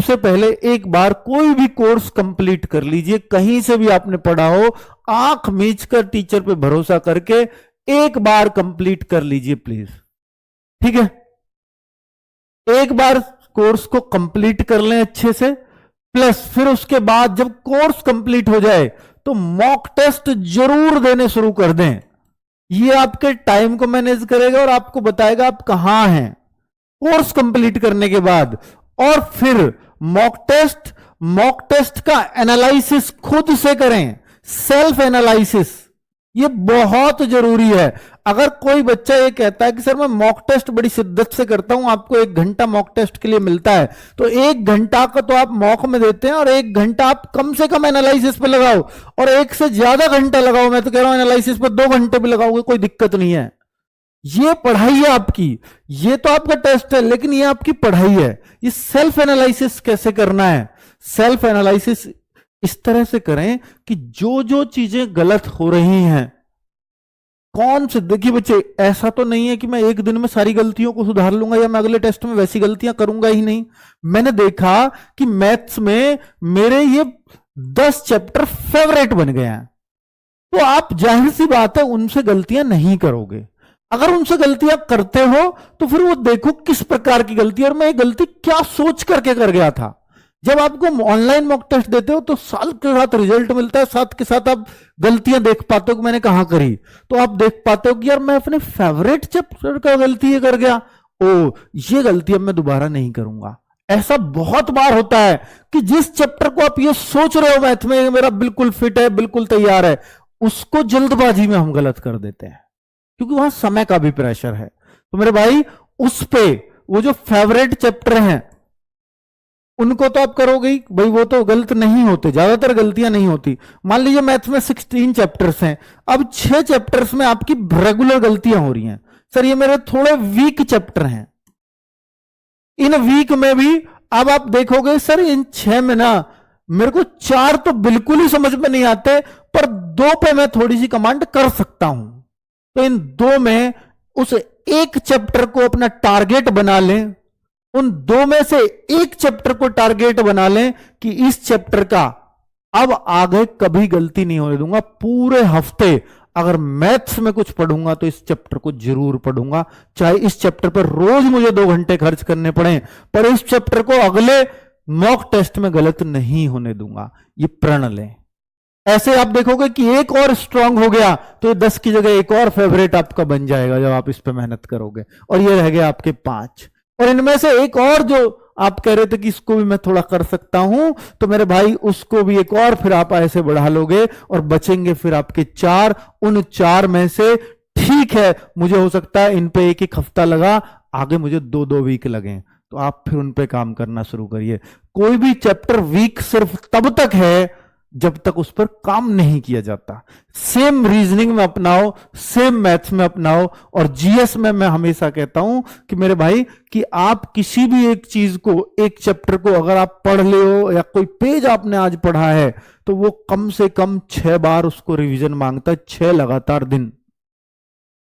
सबसे पहले एक बार कोई भी कोर्स कंप्लीट कर लीजिए, कहीं से भी आपने पढ़ा हो, आंख मीच कर टीचर पे भरोसा करके एक बार कंप्लीट कर लीजिए प्लीज। ठीक है, एक बार कोर्स को कंप्लीट कर लें अच्छे से, प्लस फिर उसके बाद जब कोर्स कंप्लीट हो जाए तो मॉक टेस्ट जरूर देने शुरू कर दें। ये आपके टाइम को मैनेज करेगा और आपको बताएगा आप कहां हैं कोर्स कंप्लीट करने के बाद। और फिर मॉक टेस्ट का एनालिसिस खुद से करें, सेल्फ एनालिसिस, ये बहुत जरूरी है। अगर कोई बच्चा ये कहता है कि सर मैं मॉक टेस्ट बड़ी शिद्दत से करता हूं, आपको 1 घंटा मॉक टेस्ट के लिए मिलता है, तो 1 घंटा का तो आप मॉक में देते हैं और 1 घंटा आप कम से कम एनालिसिस पे लगाओ, और 1 से ज्यादा घंटा लगाओ, मैं तो कह रहा हूं एनालिसिस पे 2 घंटे भी लगाओगे कोई दिक्कत नहीं है। ये पढ़ाई है आपकी, ये तो आपका टेस्ट है लेकिन ये आपकी पढ़ाई है। ये सेल्फ एनालिसिस कैसे करना है? सेल्फ एनालिसिस इस तरह से करें कि जो जो चीजें गलत हो रही हैं, कौन से, देखिए बच्चे ऐसा तो नहीं है कि मैं एक दिन में सारी गलतियों को सुधार लूंगा या मैं अगले टेस्ट में वैसी गलतियां करूंगा ही नहीं। मैंने देखा कि मैथ्स में मेरे ये 10 चैप्टर फेवरेट बन गए हैं, तो आप जाहिर सी बात है उनसे गलतियां नहीं करोगे। अगर उनसे गलतियां करते हो तो फिर वो देखो किस प्रकार की गलती, और मैं ये गलती क्या सोच करके कर गया था। जब आपको ऑनलाइन मॉक टेस्ट देते हो तो साल के साथ रिजल्ट मिलता है, साथ के साथ आप गलतियां देख पाते हो कि मैंने कहां करी, तो आप देख पाते हो कि यार मैं अपने फेवरेट चैप्टर का गलती ये कर गया, ओ ये गलती अब मैं दोबारा नहीं करूंगा। ऐसा बहुत बार होता है कि जिस चैप्टर को आप ये सोच रहे हो मैथ में मेरा बिल्कुल फिट है, बिल्कुल तैयार है, उसको जल्दबाजी में हम गलत कर देते हैं क्योंकि वहां समय का भी प्रेशर है। तो मेरे भाई उस पे वो जो फेवरेट चैप्टर हैं उनको तो आप करोगे ही भाई, वो तो गलत नहीं होते, ज्यादातर गलतियां नहीं होती। मान लीजिए मैथ्स में 16 चैप्टर्स हैं, अब 6 चैप्टर्स में आपकी रेगुलर गलतियां हो रही हैं। सर ये मेरे थोड़े वीक चैप्टर हैं, इन वीक में भी अब आप देखोगे सर इन 6 में ना मेरे को 4 तो बिल्कुल ही समझ में नहीं आते, पर 2 पे मैं थोड़ी सी कमांड कर सकता हूं। तो इन 2 में उस एक चैप्टर को अपना टारगेट बना लें, उन 2 में से एक चैप्टर को टारगेट बना लें कि इस चैप्टर का अब आगे कभी गलती नहीं होने दूंगा। पूरे हफ्ते अगर मैथ्स में कुछ पढ़ूंगा तो इस चैप्टर को जरूर पढ़ूंगा, चाहे इस चैप्टर पर रोज मुझे 2 घंटे खर्च करने पड़े, पर इस चैप्टर को अगले मॉक टेस्ट में गलत नहीं होने दूंगा। ये प्रण लें। ऐसे आप देखोगे कि एक और स्ट्रांग हो गया तो 10 की जगह एक और फेवरेट आपका बन जाएगा जब आप इस पे मेहनत करोगे, और ये रह गया आपके 5। और इनमें से एक और जो आप कह रहे थे कि इसको भी मैं थोड़ा कर सकता हूं, तो मेरे भाई उसको भी एक और फिर आप ऐसे बढ़ा लोगे और बचेंगे फिर आपके 4। उन 4 में से ठीक है मुझे हो सकता है इन पे 1-1 हफ्ता लगा, आगे मुझे 2-2 वीक लगे, तो आप फिर उन पे काम करना शुरू करिए। कोई भी चैप्टर वीक सिर्फ तब तक है जब तक उस पर काम नहीं किया जाता। सेम रीजनिंग में अपनाओ, सेम मैथ्स में अपनाओ, और जीएस में मैं हमेशा कहता हूं कि मेरे भाई कि आप किसी भी एक चीज को, एक चैप्टर को अगर आप पढ़ ले हो या कोई पेज आपने आज पढ़ा है तो वो कम से कम 6 बार उसको रिवीजन मांगता है। 6 लगातार दिन,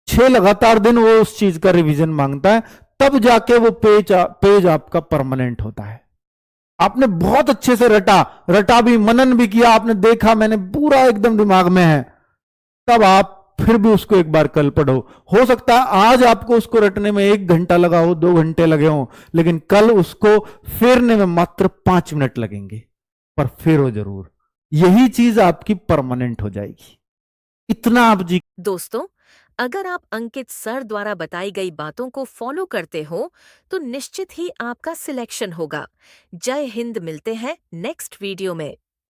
6 लगातार दिन वो उस चीज का रिवीजन मांगता है, तब जाके वो पेज आपका परमानेंट होता है। आपने बहुत अच्छे से रटा भी, मनन भी किया, आपने देखा मैंने पूरा एकदम दिमाग में है, तब आप फिर भी उसको एक बार कल पढ़ो। हो सकता है आज आपको उसको रटने में 1 घंटा लगा हो, 2 घंटे लगे हो, लेकिन कल उसको फेरने में मात्र 5 मिनट लगेंगे, पर फेरो जरूर। यही चीज आपकी परमानेंट हो जाएगी। इतना आप जी। दोस्तों, अगर आप अंकित सर द्वारा बताई गई बातों को फॉलो करते हो तो निश्चित ही आपका सिलेक्शन होगा। जय हिंद, मिलते हैं नेक्स्ट वीडियो में।